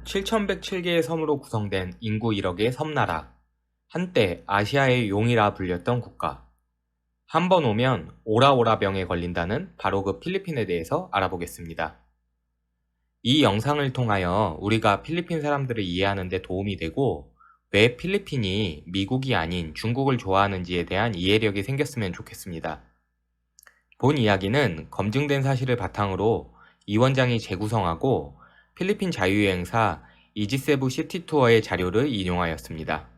7,107개의 섬으로 구성된 인구 1억의 섬나라. 한때 아시아의 용이라 불렸던 국가. 한 번 오면 오라오라 병에 걸린다는 바로 그 필리핀에 대해서 알아보겠습니다. 이 영상을 통하여 우리가 필리핀 사람들을 이해하는 데 도움이 되고 왜 필리핀이 미국이 아닌 중국을 좋아하는지에 대한 이해력이 생겼으면 좋겠습니다. 본 이야기는 검증된 사실을 바탕으로 이 원장이 재구성하고 필리핀 자유여행사 이지세부 시티투어의 자료를 인용하였습니다.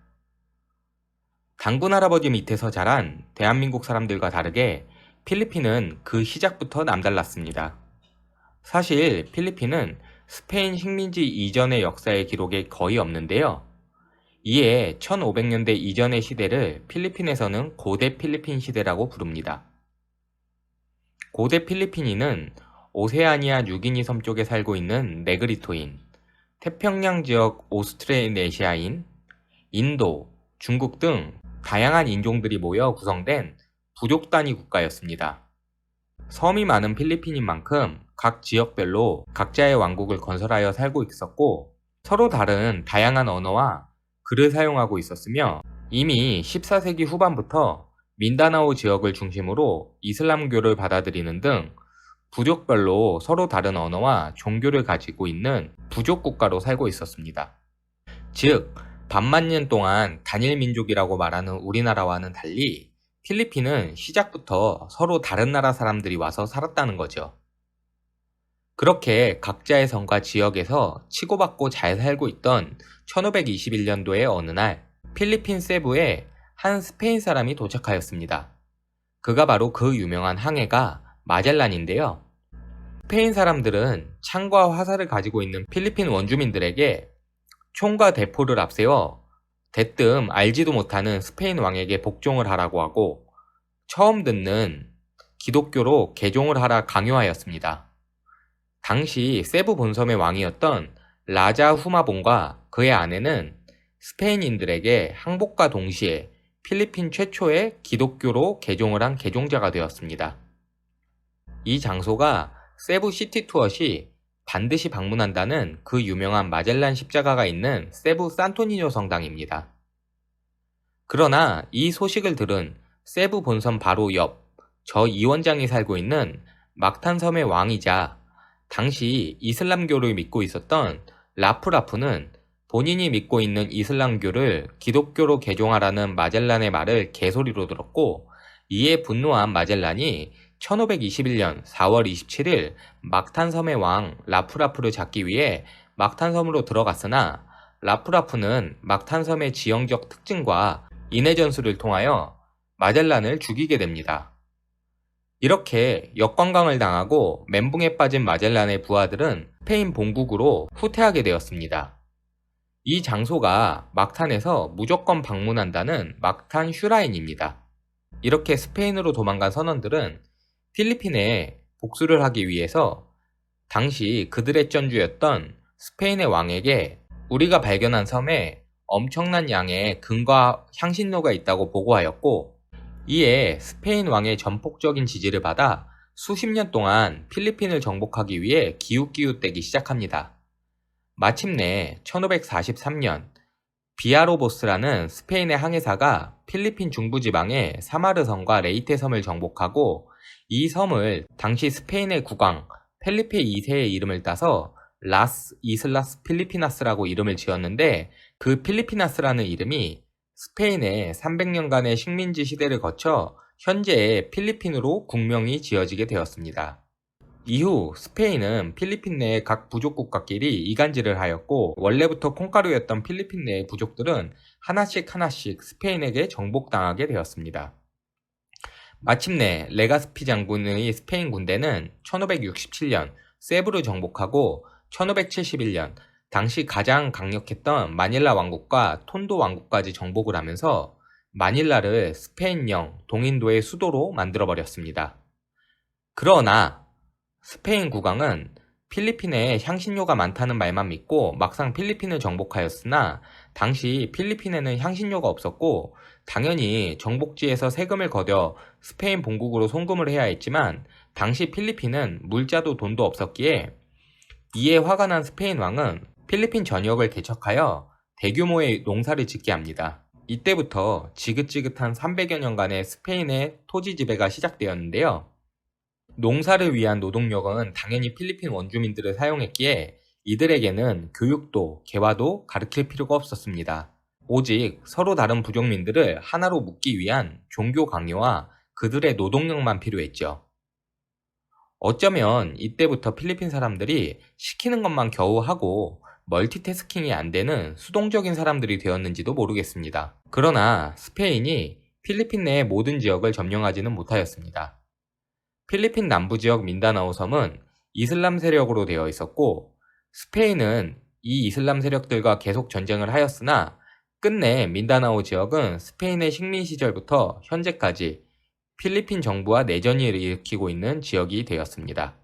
단군 할아버지 밑에서 자란 대한민국 사람들과 다르게 필리핀은 그 시작부터 남달랐습니다. 사실 필리핀은 스페인 식민지 이전의 역사의 기록이 거의 없는데요. 이에 1500년대 이전의 시대를 필리핀에서는 고대 필리핀 시대라고 부릅니다. 고대 필리핀인은 오세아니아 뉴기니 섬 쪽에 살고 있는 네그리토인, 태평양 지역 오스트레네시아인, 인도, 중국 등 다양한 인종들이 모여 구성된 부족 단위 국가였습니다. 섬이 많은 필리핀인 만큼 각 지역별로 각자의 왕국을 건설하여 살고 있었고 서로 다른 다양한 언어와 글을 사용하고 있었으며 이미 14세기 후반부터 민다나오 지역을 중심으로 이슬람교를 받아들이는 등 부족별로 서로 다른 언어와 종교를 가지고 있는 부족 국가로 살고 있었습니다. 즉, 반만 년 동안 단일 민족이라고 말하는 우리나라와는 달리 필리핀은 시작부터 서로 다른 나라 사람들이 와서 살았다는 거죠. 그렇게 각자의 성과 지역에서 치고받고 잘 살고 있던 1521년도의 어느 날 필리핀 세부에 한 스페인 사람이 도착하였습니다. 그가 바로 그 유명한 항해가 마젤란인데요. 스페인 사람들은 창과 화살을 가지고 있는 필리핀 원주민들에게 총과 대포를 앞세워 대뜸 알지도 못하는 스페인 왕에게 복종을 하라고 하고 처음 듣는 기독교로 개종을 하라 강요하였습니다. 당시 세부 본섬의 왕이었던 라자 후마본과 그의 아내는 스페인인들에게 항복과 동시에 필리핀 최초의 기독교로 개종을 한 개종자가 되었습니다. 이 장소가 세부 시티 투어 시 반드시 방문한다는 그 유명한 마젤란 십자가가 있는 세부 산토니뇨 성당입니다. 그러나 이 소식을 들은 세부 본섬 바로 옆 저 이 원장이 살고 있는 막탄섬의 왕이자 당시 이슬람교를 믿고 있었던 라프라프는 본인이 믿고 있는 이슬람교를 기독교로 개종하라는 마젤란의 말을 개소리로 들었고 이에 분노한 마젤란이 1521년 4월 27일 막탄섬의 왕 라프라프를 잡기 위해 막탄섬으로 들어갔으나 라프라프는 막탄섬의 지형적 특징과 인해 전술을 통하여 마젤란을 죽이게 됩니다. 이렇게 역관광을 당하고 멘붕에 빠진 마젤란의 부하들은 스페인 본국으로 후퇴하게 되었습니다. 이 장소가 막탄에서 무조건 방문한다는 막탄 슈라인입니다. 이렇게 스페인으로 도망간 선원들은 필리핀에 복수를 하기 위해서 당시 그들의 전주였던 스페인의 왕에게 우리가 발견한 섬에 엄청난 양의 금과 향신료가 있다고 보고하였고 이에 스페인 왕의 전폭적인 지지를 받아 수십 년 동안 필리핀을 정복하기 위해 기웃기웃대기 시작합니다. 마침내 1543년 비아로보스라는 스페인의 항해사가 필리핀 중부지방의 사마르섬과 레이테 섬을 정복하고 이 섬을 당시 스페인의 국왕 펠리페 2세의 이름을 따서 라스 이슬라스 필리피나스라고 이름을 지었는데 그 필리피나스라는 이름이 스페인의 300년간의 식민지 시대를 거쳐 현재의 필리핀으로 국명이 지어지게 되었습니다. 이후 스페인은 필리핀 내의 각 부족국가끼리 이간질을 하였고 원래부터 콩가루였던 필리핀 내의 부족들은 하나씩 스페인에게 정복당하게 되었습니다. 마침내 레가스피 장군의 스페인 군대는 1567년 세부를 정복하고 1571년 당시 가장 강력했던 마닐라 왕국과 톤도 왕국까지 정복을 하면서 마닐라를 스페인령 동인도의 수도로 만들어버렸습니다. 그러나 스페인 국왕은 필리핀에 향신료가 많다는 말만 믿고 막상 필리핀을 정복하였으나 당시 필리핀에는 향신료가 없었고 당연히 정복지에서 세금을 거둬 스페인 본국으로 송금을 해야 했지만 당시 필리핀은 물자도 돈도 없었기에 이에 화가 난 스페인 왕은 필리핀 전역을 개척하여 대규모의 농사를 짓게 합니다. 이때부터 지긋지긋한 300여 년간의 스페인의 토지 지배가 시작되었는데요. 농사를 위한 노동력은 당연히 필리핀 원주민들을 사용했기에 이들에게는 교육도 개화도 가르칠 필요가 없었습니다. 오직 서로 다른 부족민들을 하나로 묶기 위한 종교 강요와 그들의 노동력만 필요했죠. 어쩌면 이때부터 필리핀 사람들이 시키는 것만 겨우 하고 멀티태스킹이 안 되는 수동적인 사람들이 되었는지도 모르겠습니다. 그러나 스페인이 필리핀 내의 모든 지역을 점령하지는 못하였습니다. 필리핀 남부 지역 민다나오 섬은 이슬람 세력으로 되어 있었고 스페인은 이 이슬람 세력들과 계속 전쟁을 하였으나 끝내 민다나오 지역은 스페인의 식민 시절부터 현재까지 필리핀 정부와 내전을 일으키고 있는 지역이 되었습니다.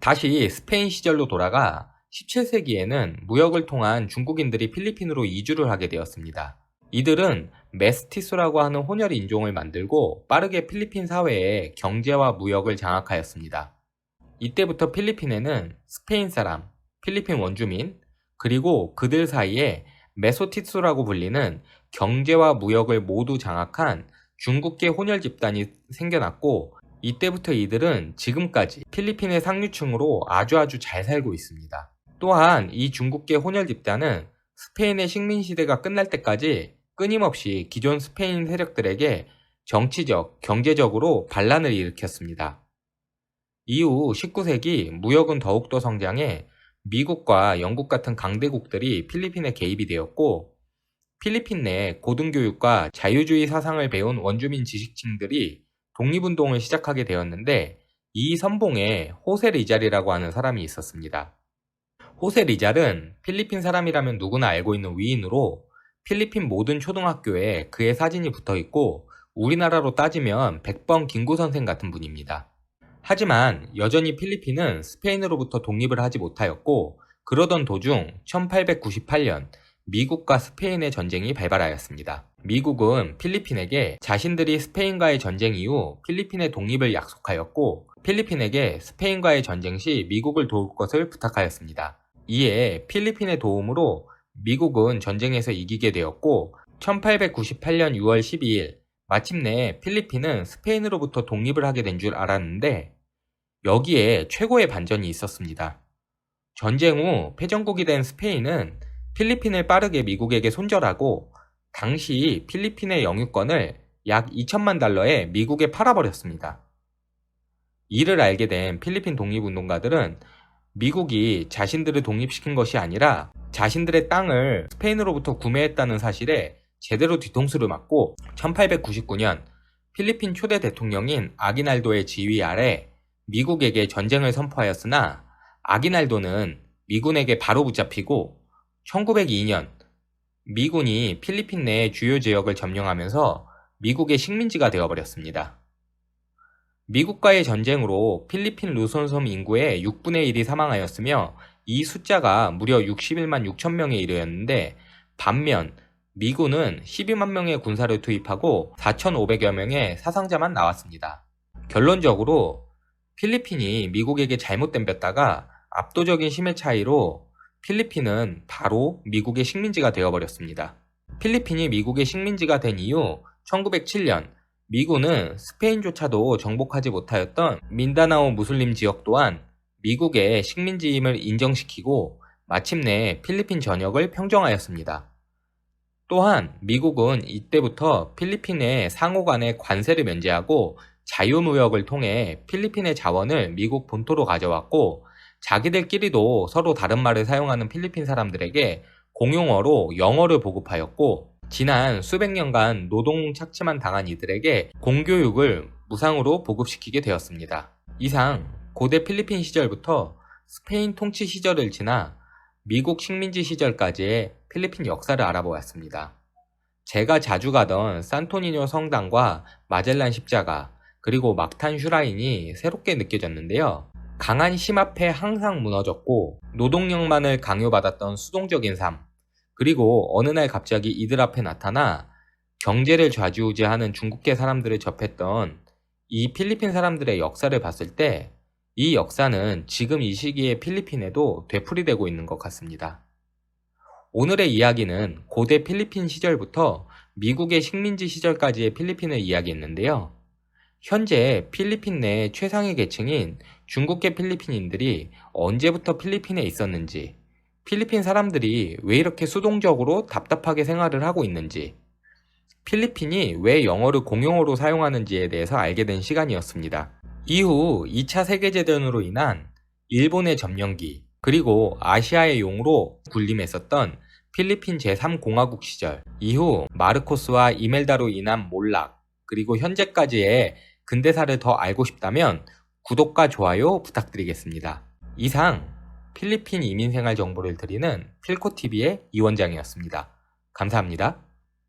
다시 스페인 시절로 돌아가 17세기에는 무역을 통한 중국인들이 필리핀으로 이주를 하게 되었습니다. 이들은 메스티소라고 하는 혼혈 인종을 만들고 빠르게 필리핀 사회의 경제와 무역을 장악하였습니다. 이때부터 필리핀에는 스페인 사람, 필리핀 원주민, 그리고 그들 사이에 메소티소라고 불리는 경제와 무역을 모두 장악한 중국계 혼혈 집단이 생겨났고 이때부터 이들은 지금까지 필리핀의 상류층으로 아주 잘 살고 있습니다. 또한 이 중국계 혼혈 집단은 스페인의 식민시대가 끝날 때까지 끊임없이 기존 스페인 세력들에게 정치적, 경제적으로 반란을 일으켰습니다. 이후 19세기 무역은 더욱더 성장해 미국과 영국 같은 강대국들이 필리핀에 개입이 되었고 필리핀 내 고등교육과 자유주의 사상을 배운 원주민 지식층들이 독립운동을 시작하게 되었는데 이 선봉에 호세 리잘이라고 하는 사람이 있었습니다. 호세 리잘은 필리핀 사람이라면 누구나 알고 있는 위인으로 필리핀 모든 초등학교에 그의 사진이 붙어 있고 우리나라로 따지면 백범 김구 선생 같은 분입니다. 하지만 여전히 필리핀은 스페인으로부터 독립을 하지 못하였고 그러던 도중 1898년 미국과 스페인의 전쟁이 발발하였습니다. 미국은 필리핀에게 자신들이 스페인과의 전쟁 이후 필리핀의 독립을 약속하였고 필리핀에게 스페인과의 전쟁 시 미국을 도울 것을 부탁하였습니다. 이에 필리핀의 도움으로 미국은 전쟁에서 이기게 되었고 1898년 6월 12일 마침내 필리핀은 스페인으로부터 독립을 하게 된 줄 알았는데 여기에 최고의 반전이 있었습니다. 전쟁 후 패전국이 된 스페인은 필리핀을 빠르게 미국에게 손절하고 당시 필리핀의 영유권을 약 2천만 달러에 미국에 팔아버렸습니다. 이를 알게 된 필리핀 독립운동가들은 미국이 자신들을 독립시킨 것이 아니라 자신들의 땅을 스페인으로부터 구매했다는 사실에 제대로 뒤통수를 맞고 1899년 필리핀 초대 대통령인 아기날도의 지휘 아래 미국에게 전쟁을 선포하였으나 아기날도는 미군에게 바로 붙잡히고 1902년 미군이 필리핀 내 주요 지역을 점령하면서 미국의 식민지가 되어버렸습니다. 미국과의 전쟁으로 필리핀 루손섬 인구의 6분의 1이 사망하였으며 이 숫자가 무려 61만 6천 명에 이르렀는데 반면 미군은 12만 명의 군사를 투입하고 4,500여 명의 사상자만 나왔습니다. 결론적으로 필리핀이 미국에게 잘못 덤볐다가 압도적인 힘의 차이로 필리핀은 바로 미국의 식민지가 되어버렸습니다. 필리핀이 미국의 식민지가 된 이후 1907년 미군은 스페인조차도 정복하지 못하였던 민다나오 무슬림 지역 또한 미국의 식민지임을 인정시키고 마침내 필리핀 전역을 평정하였습니다. 또한 미국은 이때부터 필리핀의 상호 간의 관세를 면제하고 자유무역을 통해 필리핀의 자원을 미국 본토로 가져왔고 자기들끼리도 서로 다른 말을 사용하는 필리핀 사람들에게 공용어로 영어를 보급하였고 지난 수백 년간 노동 착취만 당한 이들에게 공교육을 무상으로 보급시키게 되었습니다. 이상 고대 필리핀 시절부터 스페인 통치 시절을 지나 미국 식민지 시절까지의 필리핀 역사를 알아보았습니다. 제가 자주 가던 산토니뇨 성당과 마젤란 십자가 그리고 막탄 슈라인이 새롭게 느껴졌는데요. 강한 힘 앞에 항상 무너졌고 노동력만을 강요받았던 수동적인 삶 그리고 어느 날 갑자기 이들 앞에 나타나 경제를 좌지우지하는 중국계 사람들을 접했던 이 필리핀 사람들의 역사를 봤을 때 이 역사는 지금 이 시기에 필리핀에도 되풀이되고 있는 것 같습니다. 오늘의 이야기는 고대 필리핀 시절부터 미국의 식민지 시절까지의 필리핀을 이야기했는데요. 현재 필리핀 내 최상위 계층인 중국계 필리핀인들이 언제부터 필리핀에 있었는지, 필리핀 사람들이 왜 이렇게 수동적으로 답답하게 생활을 하고 있는지, 필리핀이 왜 영어를 공용어로 사용하는지에 대해서 알게 된 시간이었습니다. 이후 2차 세계대전으로 인한 일본의 점령기, 그리고 아시아의 용으로 군림했었던 필리핀 제3공화국 시절, 이후 마르코스와 이멜다로 인한 몰락, 그리고 현재까지의 근대사를 더 알고 싶다면 구독과 좋아요 부탁드리겠습니다. 이상 필리핀 이민생활 정보를 드리는 필코TV의 이원장이었습니다. 감사합니다.